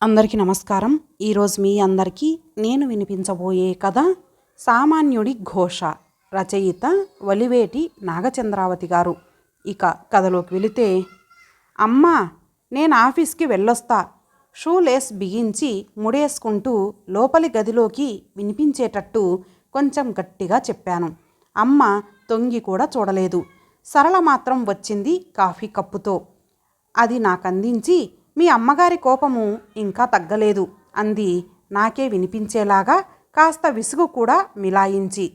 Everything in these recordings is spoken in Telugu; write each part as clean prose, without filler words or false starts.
అందరికీ నమస్కారం. ఈరోజు మీ అందరికీ నేను వినిపించబోయే కథ సామాన్యుడి ఘోష. రచయిత వలివేటి నాగచంద్రావతి గారు. ఇక కథలోకి వెళితే, అమ్మా, నేను ఆఫీస్కి వెళ్ళొస్తా. షూ లేస్ బిగించి ముడేసుకుంటూ లోపలి గదిలోకి వినిపించేటట్టు కొంచెం గట్టిగా చెప్పాను. అమ్మ తొంగి కూడా చూడలేదు. సరళ మాత్రం వచ్చింది కాఫీ కప్పుతో. అది నాకందించి, మీ అమ్మగారి కోపము ఇంకా తగ్గలేదు అంది, నాకే వినిపించేలాగా కాస్త విసుగు కూడా మిలాయించి.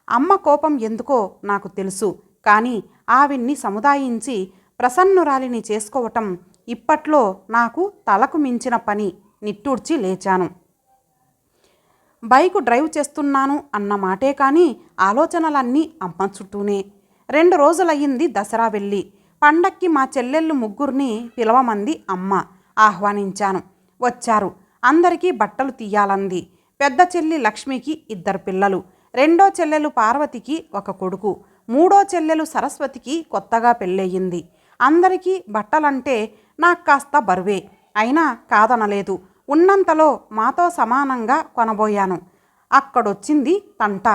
అమ్మ కోపం ఎందుకో నాకు తెలుసు, కానీ ఆవిడ్ని సముదాయించి ప్రసన్నురాలిని చేసుకోవటం ఇప్పట్లో నాకు తలకు మించిన పని. నిట్టూర్చి లేచాను. బైకు డ్రైవ్ చేస్తున్నాను అన్న మాటే కానీ ఆలోచనలన్నీ అమ్మ చుట్టూనే. 2 రోజులయ్యింది దసరా వెళ్ళి. పండక్కి మా చెల్లెళ్ళు ముగ్గురిని పిలవమంది అమ్మ. ఆహ్వానించాను. వచ్చారు. అందరికీ బట్టలు తీయాలంది. పెద్ద చెల్లి లక్ష్మికి 2 పిల్లలు. రెండో చెల్లెలు పార్వతికి 1 కొడుకు. మూడో చెల్లెలు సరస్వతికి కొత్తగా పెళ్ళయింది. అందరికీ బట్టలంటే నాకు కాస్త బరువే. అయినా కాదనలేదు. ఉన్నంతలో మాతో సమానంగా కొనబోయాను. అక్కడొచ్చింది తంట.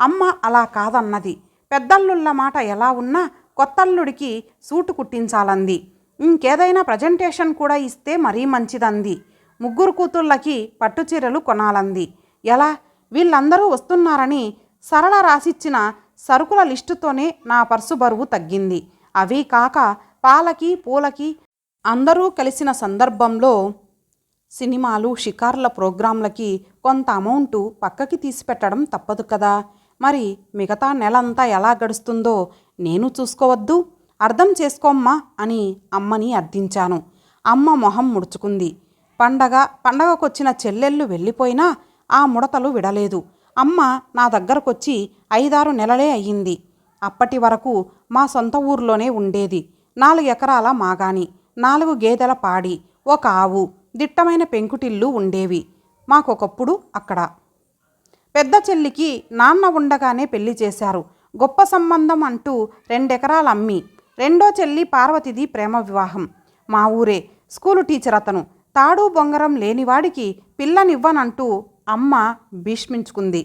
అమ్మ అలా కాదన్నది. పెద్దల్లుళ్ళ మాట ఎలా ఉన్నా కొత్తల్లుడికి సూటు కుట్టించాలంది. ఇంకేదైనా ప్రజెంటేషన్ కూడా ఇస్తే మరీ మంచిదంది. 3 కూతుళ్ళకి పట్టుచీరలు కొనాలంది. ఎలా? వీళ్ళందరూ వస్తున్నారని సరళ రాసిచ్చిన సరుకుల లిస్టుతోనే నా పర్సు బరువు తగ్గింది. అవి కాక పాలకి పూలకి అందరూ కలిసిన సందర్భంలో సినిమాలు షికార్ల ప్రోగ్రాంలకి కొంత అమౌంటు పక్కకి తీసిపెట్టడం తప్పదు కదా. మరి మిగతా నెలంతా ఎలా గడుస్తుందో నేను చూసుకోవద్దు? అర్థం చేసుకోమ్మా అని అమ్మని అర్థించాను. అమ్మ మొహం ముడుచుకుంది. పండగకొచ్చిన చెల్లెళ్ళు వెళ్ళిపోయినా ఆ ముడతలు విడలేదు. అమ్మ నా దగ్గరకొచ్చి 5-6 నెలలే అయ్యింది. అప్పటి వరకు మా సొంత ఊర్లోనే ఉండేది. 4 ఎకరాల మాగాని, 4 గేదెల పాడి, 1 ఆవు, దిట్టమైన పెంకుటిల్లు ఉండేవి మాకొకప్పుడు అక్కడ. పెద్ద చెల్లికి నాన్న ఉండగానే పెళ్లి చేశారు. గొప్ప సంబంధం అంటూ 2 ఎకరాలు అమ్మి. రెండో చెల్లి పార్వతిది ప్రేమ వివాహం. మా ఊరే. స్కూలు టీచర్ అతను. తాడు బొంగరం లేనివాడికి పిల్లనివ్వనంటూ అమ్మ భీష్మించుకుంది.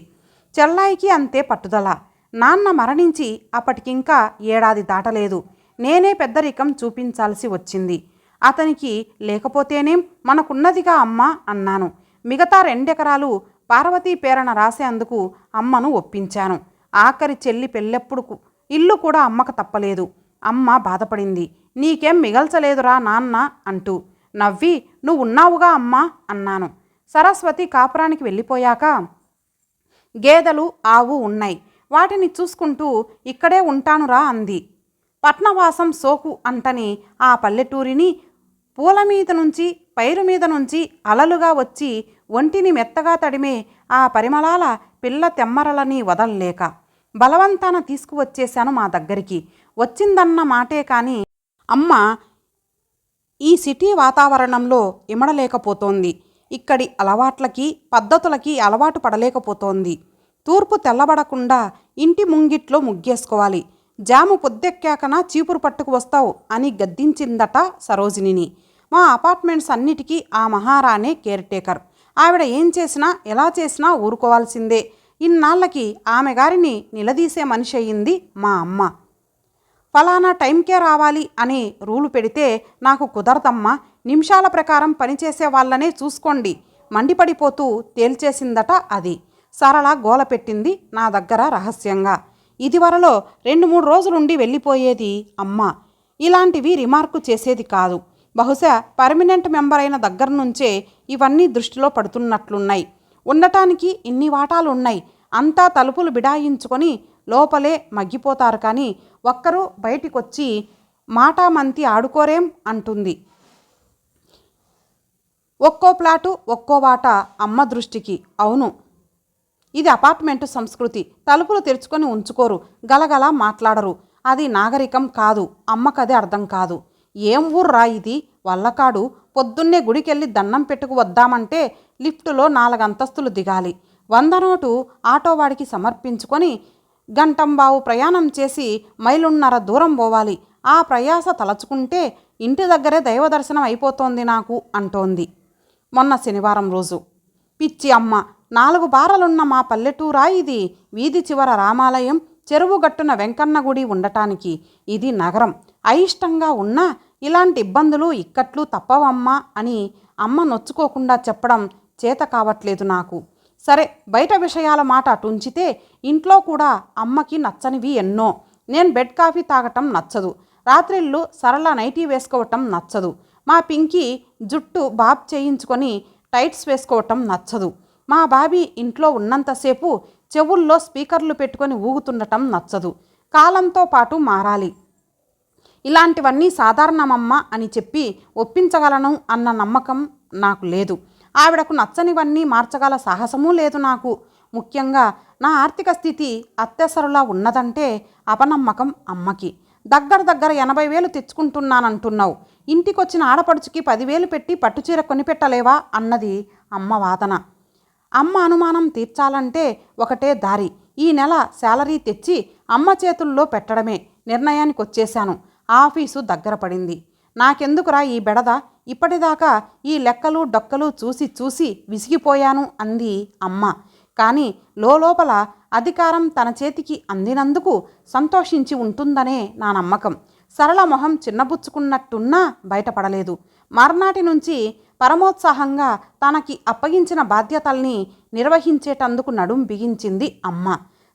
చెల్లాయికి అంతే పట్టుదల. నాన్న మరణించి అప్పటికింకా 1 ఏడాది దాటలేదు. నేనే పెద్దరికం చూపించాల్సి వచ్చింది. అతనికి లేకపోతేనేం, మనకున్నదిగా అమ్మ అన్నాను. మిగతా 2 ఎకరాలు పార్వతీ పేరన రాసేందుకు అమ్మను ఒప్పించాను. ఆఖరి చెల్లి పెళ్ళెప్పుడు ఇల్లు కూడా అమ్మకు తప్పలేదు. అమ్మ బాధపడింది. నీకేం మిగల్చలేదురా నాన్న అంటూ. నవ్వి, నువ్వు ఉన్నావుగా అమ్మా అన్నాను. సరస్వతి కాపురానికి వెళ్ళిపోయాక గేదెలు ఆవు ఉన్నాయి. వాటిని చూసుకుంటూ ఇక్కడే ఉంటానురా అంది. పట్నవాసం సోకు అంటని ఆ పల్లెటూరిని పూల మీద నుంచి పైరు మీద నుంచి అలలుగా వచ్చి ఒంటిని మెత్తగా తడిమే ఆ పరిమళాల పిల్ల తెమ్మరలని వదల్లేక బలవంతాన తీసుకువచ్చేశాను మా దగ్గరికి. వచ్చిందన్న మాటే కానీ అమ్మ ఈ సిటీ వాతావరణంలో ఇమడలేకపోతోంది. ఇక్కడి అలవాట్లకి పద్ధతులకి అలవాటు పడలేకపోతోంది. తూర్పు తెల్లబడకుండా ఇంటి ముంగిట్లో ముగ్గేసుకోవాలి. జాము పొద్దెక్కాకన చీపురు పట్టుకు వస్తావు అని గద్దించిందట సరోజినిని. మా అపార్ట్మెంట్స్ అన్నిటికీ ఆ మహారాణే కేర్టేకర్. ఆవిడ ఏం చేసినా ఎలా చేసినా ఊరుకోవాల్సిందే. ఇన్నాళ్ళకి ఆమె గారిని నిలదీసే మనిషి అయ్యింది మా అమ్మ. ఫలానా టైంకే రావాలి అనే రూలు పెడితే నాకు కుదరదమ్మా, నిమిషాల ప్రకారం పనిచేసే వాళ్ళనే చూసుకోండి మండిపడిపోతూ తేల్చేసిందట అది. సరళ గోల పెట్టింది నా దగ్గర రహస్యంగా. ఇదివరలో 2-3 రోజులుండి వెళ్ళిపోయేది అమ్మ. ఇలాంటివి రిమార్కు చేసేది కాదు. బహుశా పర్మనెంట్ మెంబర్ అయిన దగ్గర నుంచే ఇవన్నీ దృష్టిలో పడుతున్నట్లున్నాయి. ఉండటానికి ఇన్ని వాటాలున్నాయి. అంతా తలుపులు బిడాయించుకొని లోపలే మగ్గిపోతారు కానీ ఒక్కరూ బయటికొచ్చి మాటామంతి ఆడుకోరేం అంటుంది. ఒక్కో ప్లాటు ఒక్కో వాటా అమ్మ దృష్టికి. అవును, ఇది అపార్ట్మెంటు సంస్కృతి. తలుపులు తెరుచుకొని ఉంచుకోరు, గలగల మాట్లాడరు. అది నాగరికం కాదు. అమ్మకదే అర్థం కాదు. ఏం ఊర్రా ఇది? వల్లకాడు. పొద్దున్నే గుడికెళ్ళి దండం పెట్టుకు వద్దామంటే లిఫ్టులో 4 అంతస్తులు దిగాలి. 100 నోటు ఆటోవాడికి సమర్పించుకొని గంటంబావు ప్రయాణం చేసి 1.5 మైళ్ళు దూరం పోవాలి. ఆ ప్రయాస తలచుకుంటే ఇంటి దగ్గరే దైవ దర్శనం అయిపోతోంది నాకు అంటోంది. మొన్న శనివారం రోజు. పిచ్చి అమ్మ, 4 బారలున్న మా పల్లెటూరా ఇది? వీధి చివర రామాలయం, చెరువు గట్టున వెంకన్న గుడి ఉండటానికి ఇది నగరం. అయిష్టంగా ఉన్నా ఇలాంటి ఇబ్బందులు ఇక్కట్లు తప్పవమ్మా అని అమ్మ నొచ్చుకోకుండా చెప్పడం చేత కావట్లేదు నాకు. సరే, బయట విషయాల మాట అటుంచితే ఇంట్లో కూడా అమ్మకి నచ్చనివి ఎన్నో. నేను బెడ్ కాఫీ తాగటం నచ్చదు. రాత్రిళ్ళు సరళ నైటీ వేసుకోవటం నచ్చదు. మా పింకీ జుట్టు బాబ్ చేయించుకొని టైట్స్ వేసుకోవటం నచ్చదు. మా బాబీ ఇంట్లో ఉన్నంతసేపు చెవుల్లో స్పీకర్లు పెట్టుకొని ఊగుతుండటం నచ్చదు. కాలంతో పాటు మారాలి. ఇలాంటివన్నీ సాధారణమమ్మ అని చెప్పి ఒప్పించగలను అన్న నమ్మకం నాకు లేదు. ఆవిడకు నచ్చనివన్నీ మార్చగల సాహసమూ లేదు నాకు. ముఖ్యంగా నా ఆర్థిక స్థితి అత్యవసరలా ఉన్నదంటే అపనమ్మకం అమ్మకి. దగ్గర 80,000 తెచ్చుకుంటున్నానంటున్నావు. ఇంటికొచ్చిన ఆడపడుచుకి 10,000 పెట్టి పట్టుచీర కొనిపెట్టలేవా అన్నది అమ్మ వాదన. అమ్మ అనుమానం తీర్చాలంటే ఒకటే దారి. ఈ నెల శాలరీ తెచ్చి అమ్మ చేతుల్లో పెట్టడమే నిర్ణయానికి వచ్చేశాను. ఆఫీసు దగ్గర పడింది. నాకెందుకురా ఈ బెడద? ఇప్పటిదాకా ఈ లెక్కలు డొక్కలు చూసి చూసి విసిగిపోయాను అంది అమ్మ. కానీ లోపల అధికారం తన చేతికి అందినందుకు సంతోషించి ఉంటుందనే నా నమ్మకం. సరళ మొహం చిన్నబుచ్చుకున్నట్టున్నా బయటపడలేదు. మర్నాటి నుంచి పరమోత్సాహంగా తనకి అప్పగించిన బాధ్యతల్ని నిర్వహించేటందుకు నడుం బిగించింది అమ్మ.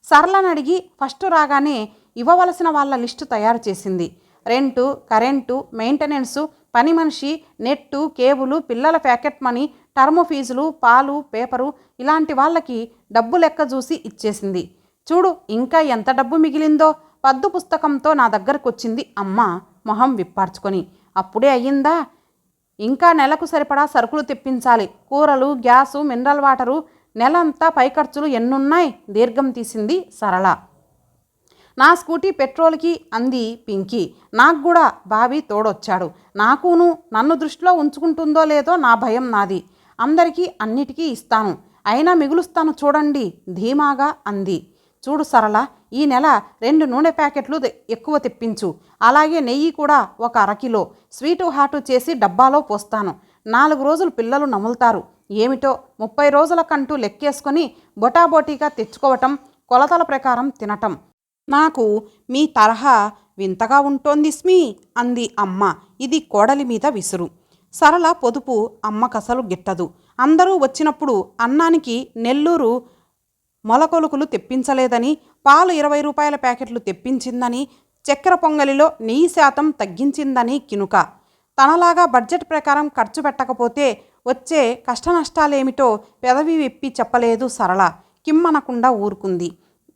సరళనడిగి ఫస్ట్ రాగానే ఇవ్వవలసిన వాళ్ళ లిస్టు తయారు చేసింది. రెంటు, కరెంటు, మెయింటెనెన్సు, పని మనిషి, నెట్టు, కేబులు, పిల్లల ప్యాకెట్ మనీ, టర్ము ఫీజులు, పాలు, పేపరు ఇలాంటి వాళ్ళకి డబ్బు లెక్క చూసి ఇచ్చేసింది. చూడు ఇంకా ఎంత డబ్బు మిగిలిందో. పద్దు పుస్తకంతో నా దగ్గరకు వచ్చింది అమ్మ మొహం విప్పార్చుకొని. అప్పుడే అయ్యిందా? ఇంకా నెలకు సరిపడా సరుకులు తెప్పించాలి. కూరలు, గ్యాసు, మినరల్ వాటరు, నెలంతా పై ఖర్చులు ఎన్నున్నాయి? దీర్ఘం తీసింది సరళ. నా స్కూటీ పెట్రోల్కి అంది పింకీ. నాకు కూడా బావి తోడొచ్చాడు. నాకును నన్ను దృష్టిలో ఉంచుకుంటుందో లేదో నా భయం నాది. అందరికీ అన్నిటికీ ఇస్తాను, అయినా మిగులుస్తాను చూడండి ధీమాగా అంది. చూడు సరళ, ఈ నెల 2 నూనె ప్యాకెట్లు ఎక్కువ తెప్పించు. అలాగే నెయ్యి కూడా ఒక 1/2 కిలో స్వీటు హాటు చేసి డబ్బాలో పోస్తాను. 4 రోజులు పిల్లలు నములుతారు. ఏమిటో 30 రోజులకంటూ లెక్కేసుకొని బొటాబోటీగా తెచ్చుకోవటం, కొలతల ప్రకారం తినటం. నాకు మీ తరహా వింతగా ఉంటోంది స్మీ అంది అమ్మ. ఇది కోడలి మీద విసురు. సరళ పొదుపు అమ్మకసలు గిట్టదు. అందరూ వచ్చినప్పుడు అన్నానికి నెల్లూరు మొలకొలుకులు తెప్పించలేదని, పాలు 20 రూపాయల ప్యాకెట్లు తెప్పించిందని, చక్కెర పొంగలిలో నెయ్యి శాతం తగ్గించిందని కినుక. తనలాగా బడ్జెట్ ప్రకారం ఖర్చు పెట్టకపోతే వచ్చే కష్టనష్టాలేమిటో పెదవి విప్పి చెప్పలేదు సరళ. కిమ్మనకుండా ఊరుకుంది.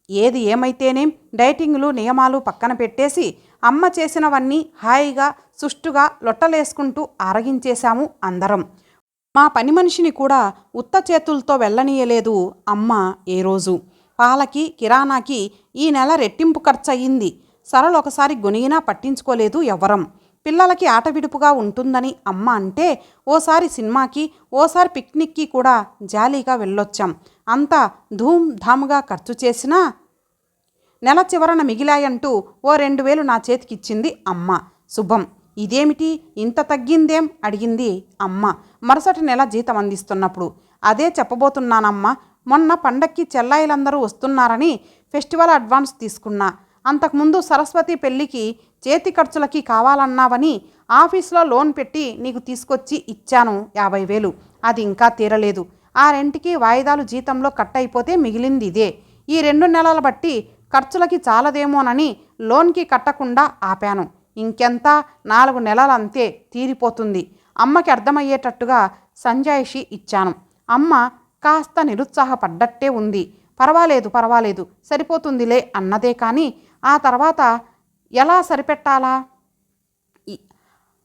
ఏది ఏమైతేనేం డైటింగ్లు నియమాలు పక్కన పెట్టేసి అమ్మ చేసినవన్నీ హాయిగా సుష్టుగా లొట్టలేసుకుంటూ ఆరగించేశాము అందరం. మా పని మనిషిని కూడా ఉత్త చేతులతో వెళ్ళనీయలేదు అమ్మ ఏ రోజు. పాలకి కిరాణాకి ఈ నెల రెట్టింపు ఖర్చు అయ్యింది. సరళ ఒకసారి గొనిగినా పట్టించుకోలేదు ఎవ్వరం. పిల్లలకి ఆట విడుపుగా ఉంటుందని అమ్మ అంటే ఓసారి సినిమాకి, ఓసారి పిక్నిక్కి కూడా జాలీగా వెళ్ళొచ్చాం. అంతా ధూమ్ ధామ్గా ఖర్చు చేసినా నెల చివరన మిగిలాయంటూ ఓ 2,000 నా చేతికిచ్చింది అమ్మ. శుభం. ఇదేమిటి ఇంత తగ్గిందేం అడిగింది అమ్మ మరుసటి నెల జీతం అందిస్తున్నప్పుడు. అదే చెప్పబోతున్నానమ్మా. మొన్న పండక్కి చెల్లాయిలందరూ వస్తున్నారని ఫెస్టివల్ అడ్వాన్స్ తీసుకున్నా. అంతకుముందు సరస్వతి పెళ్ళికి చేతి ఖర్చులకి కావాలన్నావని ఆఫీస్లో లోన్ పెట్టి నీకు తీసుకొచ్చి ఇచ్చాను 50,000. అది ఇంకా తీరలేదు. ఆ రెంటికి వాయిదాలు జీతంలో కట్ అయిపోతే మిగిలింది ఇదే. ఈ 2 నెలల బట్టి ఖర్చులకి చాలదేమోనని లోన్కి కట్టకుండా ఆపాను. ఇంకెంత 4 నెలలంతే తీరిపోతుంది. అమ్మకి అర్థమయ్యేటట్టుగా సంజాయిషి ఇచ్చాను. అమ్మ కాస్త నిరుత్సాహపడ్డట్టే ఉంది. పర్వాలేదు సరిపోతుందిలే అన్నదే కానీ ఆ తర్వాత ఎలా సరిపెట్టాలా?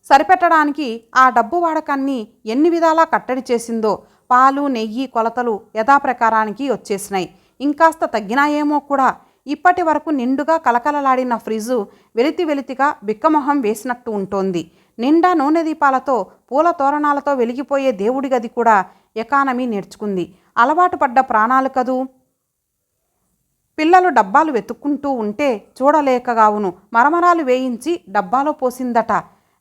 సరిపెట్టడానికి ఆ డబ్బు వాడకాన్ని ఎన్ని విధాలా కట్టడి చేసిందో. పాలు నెయ్యి కొలతలు యథాప్రకారానికి వచ్చేసినాయి. ఇంకాస్త తగ్గినాయేమో కూడా. ఇప్పటి వరకు నిండుగా కలకలలాడిన ఫ్రిడ్జు వెలితిగా బిక్కమొహం వేసినట్టు ఉంటోంది. నిండా నూనె దీపాలతో పూల తోరణాలతో వెలిగిపోయే దేవుడి గది కూడా ఎకానమీ నేర్చుకుంది. అలవాటు పడ్డ ప్రాణాలు కదూ. పిల్లలు డబ్బాలు వెతుక్కుంటూ ఉంటే చూడలేకగావును మరమరాలు వేయించి డబ్బాలో పోసిందట.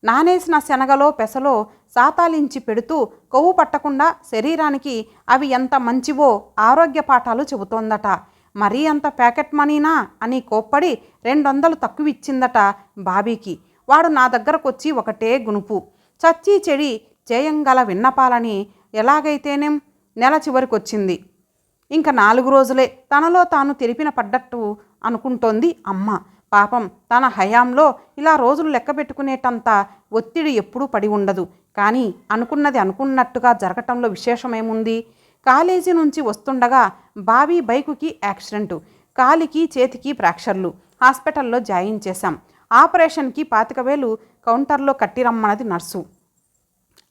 నానేసిన శనగలో పెసలో సాతాలించి పెడుతూ కొవ్వు పట్టకుండా శరీరానికి అవి ఎంత మంచివో ఆరోగ్య పాఠాలు చెబుతోందట. మరీ అంత ప్యాకెట్ మనీనా అని కోప్పడి 200 తక్కువ ఇచ్చిందట బాబీకి. వాడు నా దగ్గరకొచ్చి ఒకటే గునుపు. చచ్చి చెడి చేయంగల విన్నపాలని ఎలాగైతేనేం నెల చివరికొచ్చింది. ఇంక 4 రోజులే తనలో తాను తెరిపిన పడ్డట్టు అనుకుంటోంది అమ్మ. పాపం తన హయాంలో ఇలా రోజులు లెక్క పెట్టుకునేటంత ఒత్తిడి ఎప్పుడూ పడి ఉండదు. కానీ అనుకున్నది అనుకున్నట్టుగా జరగటంలో విశేషమేముంది? కాలేజీ నుంచి వస్తుండగా బాబీ బైకుకి యాక్సిడెంటు. కాలికి చేతికి ఫ్రాక్చర్లు. హాస్పిటల్లో జాయిన్ చేశాం. ఆపరేషన్కి 25,000 కౌంటర్లో కట్టిరమ్మన్నది నర్సు.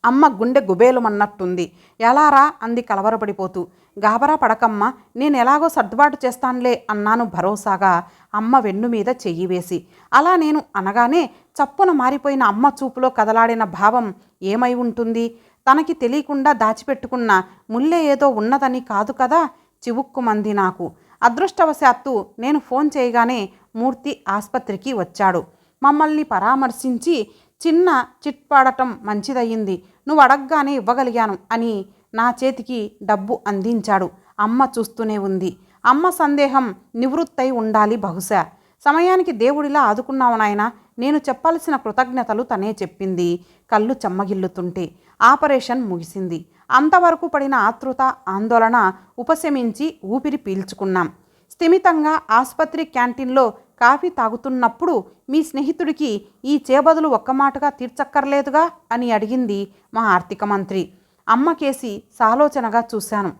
అమ్మ గుండె గుబేలుమన్నట్టుంది. ఎలారా అంది కలవరపడిపోతూ. గాబరా పడకమ్మా, నేను ఎలాగో సర్దుబాటు చేస్తానులే అన్నాను భరోసాగా అమ్మ వెన్ను మీద చెయ్యి వేసి. అలా నేను అనగానే చప్పున మారిపోయిన అమ్మ చూపులో కదలాడిన భావం ఏమై ఉంటుంది? తనకి తెలియకుండా దాచిపెట్టుకున్న ముల్లె ఏదో ఉన్నదని కాదు కదా. చివుక్కుమంది నాకు. అదృష్టవశాత్తు నేను ఫోన్ చేయగానే మూర్తి ఆసుపత్రికి వచ్చాడు. మమ్మల్ని పరామర్శించి చిన్న చిట్పాడటం మంచిదయ్యింది, నువ్వు అడగగానే ఇవ్వగలిగాను అని నా చేతికి డబ్బు అందించాడు. అమ్మ చూస్తూనే ఉంది. అమ్మ సందేహం నివృత్తై ఉండాలి బహుశా. సమయానికి దేవుడిలా ఆదుకున్నావు నాయనా. నేను చెప్పాల్సిన కృతజ్ఞతలు తనే చెప్పింది కళ్ళు చెమ్మగిల్లుతుంటే. ఆపరేషన్ ముగిసింది. అంతవరకు పడిన ఆతృత ఆందోళన ఉపశమించి ఊపిరి పీల్చుకున్నాం. స్థిమితంగా ఆసుపత్రి క్యాంటీన్లో కాఫీ తాగుతున్నప్పుడు మీ స్నేహితుడికి ఈ చేబదులు ఒక్క మాటగా తీర్చక్కర్లేదుగా అని అడిగింది మా ఆర్థిక మంత్రి. అమ్మకేసి సాలోచనగా చూశాను.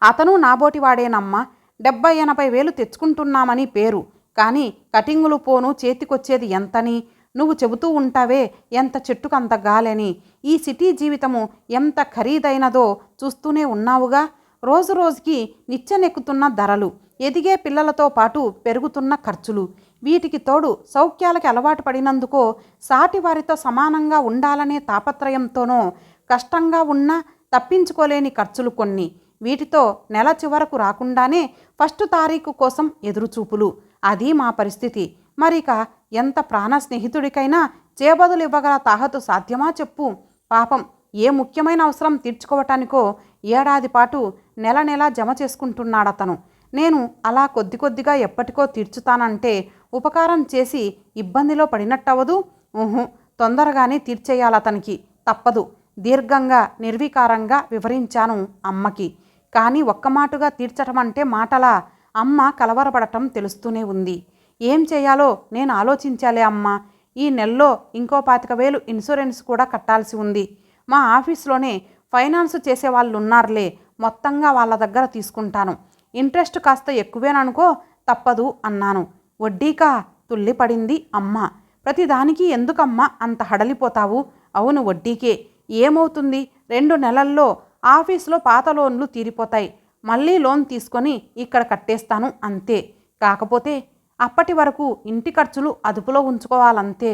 అతను నాబోటివాడేనమ్మా. 70-80 వేలు తెచ్చుకుంటున్నామని పేరు. కానీ కటింగులు పోను చేతికొచ్చేది ఎంతని? నువ్వు చెబుతూ ఉంటావే ఎంత చెట్టుకంత గాలని. ఈ సిటీ జీవితము ఎంత ఖరీదైనదో చూస్తూనే ఉన్నావుగా. రోజు రోజుకి నిచ్చెనెక్కుతున్న ధరలు, ఎదిగే పిల్లలతో పాటు పెరుగుతున్న ఖర్చులు, వీటికి తోడు సౌఖ్యాలకి అలవాటు పడినందుకో సాటి వారితో సమానంగా ఉండాలనే తాపత్రయంతోనో కష్టంగా ఉన్నా తప్పించుకోలేని ఖర్చులు కొన్ని. వీటితో నెల చివరకు రాకుండానే 1 తారీఖు కోసం ఎదురుచూపులు. అది మా పరిస్థితి. మరిక ఎంత ప్రాణ స్నేహితుడికైనా చేబదులు ఇవ్వగల తాహతు సాధ్యమా చెప్పు? పాపం ఏ ముఖ్యమైన అవసరం తీర్చుకోవటానికో ఏడాది పాటు నెల నెలా జమ చేసుకుంటున్నాడతను. నేను అలా కొద్ది కొద్దిగా ఎప్పటికో తీర్చుతానంటే ఉపకారం చేసి ఇబ్బందిలో పడినట్టవదు. తొందరగానే తీర్చేయాలతనికి, తప్పదు. దీర్ఘంగా నిర్వికారంగా వివరించాను అమ్మకి. కానీ ఒక్కమాటుగా తీర్చటం అంటే మాటలా? అమ్మ కలవరపడటం తెలుస్తూనే ఉంది. ఏం చేయాలో నేను ఆలోచించాలే అమ్మా. ఈ నెలలో ఇంకో 25,000 ఇన్సూరెన్స్ కూడా కట్టాల్సి ఉంది. మా ఆఫీస్లోనే ఫైనాన్స్ చేసేవాళ్ళు ఉన్నారులే, మొత్తంగా వాళ్ళ దగ్గర తీసుకుంటాను. ఇంట్రెస్ట్ కాస్త ఎక్కువేననుకో, తప్పదు అన్నాను. వడ్డీకా? తుల్లిపడింది అమ్మ. ప్రతిదానికి ఎందుకమ్మా అంత హడలిపోతావు? అవును, వడ్డీకే. ఏమవుతుంది? 2 నెలల్లో ఆఫీసులో పాత లోన్లు తీరిపోతాయి. మళ్ళీ లోన్ తీసుకొని ఇక్కడ కట్టేస్తాను అంతే. కాకపోతే అప్పటి వరకు ఇంటి ఖర్చులు అదుపులో ఉంచుకోవాలంతే.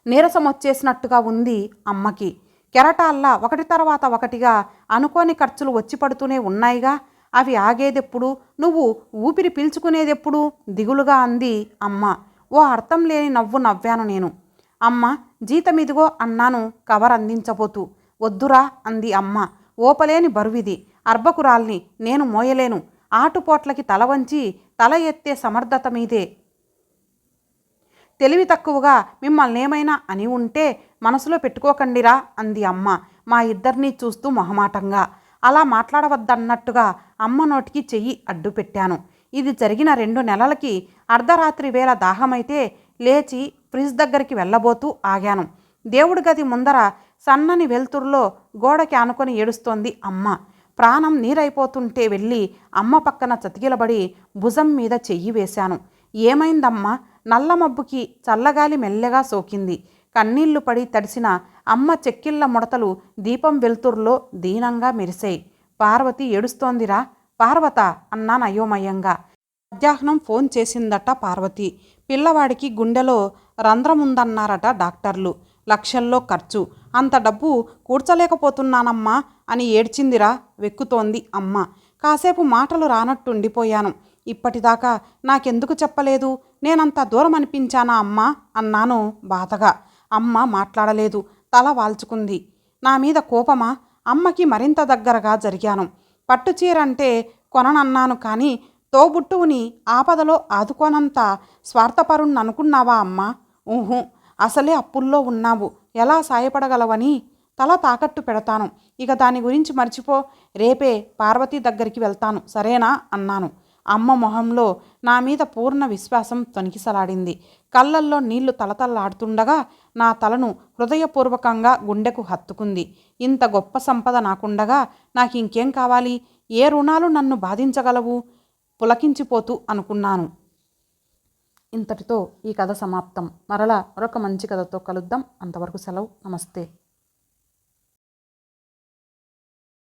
నీరసం వచ్చేసినట్టుగా ఉంది అమ్మకి. కెరటాల్లా ఒకటి తర్వాత ఒకటిగా అనుకోని ఖర్చులు వచ్చి పడుతూనే ఉన్నాయిగా. అవి ఆగేదెప్పుడు? నువ్వు ఊపిరి పీల్చుకునేదెప్పుడు? దిగులుగా అంది అమ్మ. ఓ అర్థం లేని నవ్వు నవ్వాను నేను. అమ్మ, జీతమిదిగో అన్నాను కవర్ అందించబోతూ. వద్దురా అంది అమ్మ. ఓపలేని బరువిది, అర్భకురాల్ని, నేను మోయలేను. ఆటుపోట్లకి తల వంచి తల ఎత్తే సమర్థత మీదే. తెలివి తక్కువగా మిమ్మల్నేమైనా అని ఉంటే మనసులో పెట్టుకోకండిరా అంది అమ్మ మా ఇద్దరినీ చూస్తూ మొహమాటంగా. అలా మాట్లాడవద్దన్నట్టుగా అమ్మ నోటికి చెయ్యి అడ్డు పెట్టాను. ఇది జరిగిన 2 నెలలకి అర్ధరాత్రి వేళ దాహమైతే లేచి ఫ్రిడ్జ్ దగ్గరికి వెళ్ళబోతూ ఆగాను. దేవుడి గది ముందర సన్నని వెలుతురులో గోడకి ఆనుకొని ఏడుస్తోంది అమ్మ. ప్రాణం నీరైపోతుంటే వెళ్ళి అమ్మ పక్కన చతికిలబడి భుజం మీద చెయ్యి వేశాను. ఏమైందమ్మా? నల్ల మబ్బుకి చల్లగాలి మెల్లగా సోకింది. కన్నీళ్లు పడి తడిసిన అమ్మ చెక్కిళ్ళ ముడతలు దీపం వెలుతురులో దీనంగా మెరిశాయి. పార్వతి ఏడుస్తోందిరా. పార్వత అన్నాను అయోమయంగా. మధ్యాహ్నం ఫోన్ చేసిందట పార్వతి. పిల్లవాడికి గుండెలో రంధ్రముందన్నారట డాక్టర్లు. లక్షల్లో ఖర్చు. అంత డబ్బు కూర్చలేకపోతున్నానమ్మా అని ఏడ్చిందిరా. వెక్కుతోంది అమ్మ. కాసేపు మాటలు రానట్టుండిపోయాను. ఇప్పటిదాకా నాకెందుకు చెప్పలేదు? నేనంత దూరం అనిపించానా అమ్మా అన్నాను బాధగా. అమ్మ మాట్లాడలేదు. తల వాల్చుకుంది. నా మీద కోపమా? అమ్మకి మరింత దగ్గరగా జరిగాను. పట్టుచీరంటే కొననన్నాను కానీ తోబుట్టువుని ఆపదలో ఆదుకోనంత స్వార్థపరుణ్ణనుకున్నావా అమ్మా? ఊహు, అసలే అప్పుల్లో ఉన్నావు. ఎలా సాయపడగలవని తల తాకట్టు పెడతాను. ఇక దాని గురించి మర్చిపో. రేపే పార్వతి దగ్గరికి వెళ్తాను, సరేనా అన్నాను. అమ్మ మొహంలో నా మీద పూర్ణ విశ్వాసం తొణికిసలాడింది. కళ్ళల్లో నీళ్లు తలతల్లాడుతుండగా నా తలను హృదయపూర్వకంగా గుండెకు హత్తుకుంది. ఇంత గొప్ప సంపద నాకుండగా నాకింకేం కావాలి? ఏ రుణాలు నన్ను బాధించగలవు? పులకించిపోతూ అనుకున్నాను. ఇంతటితో ఈ కథ సమాప్తం. మరలా మరొక మంచి కథతో కలుద్దాం. అంతవరకు సెలవు. నమస్తే.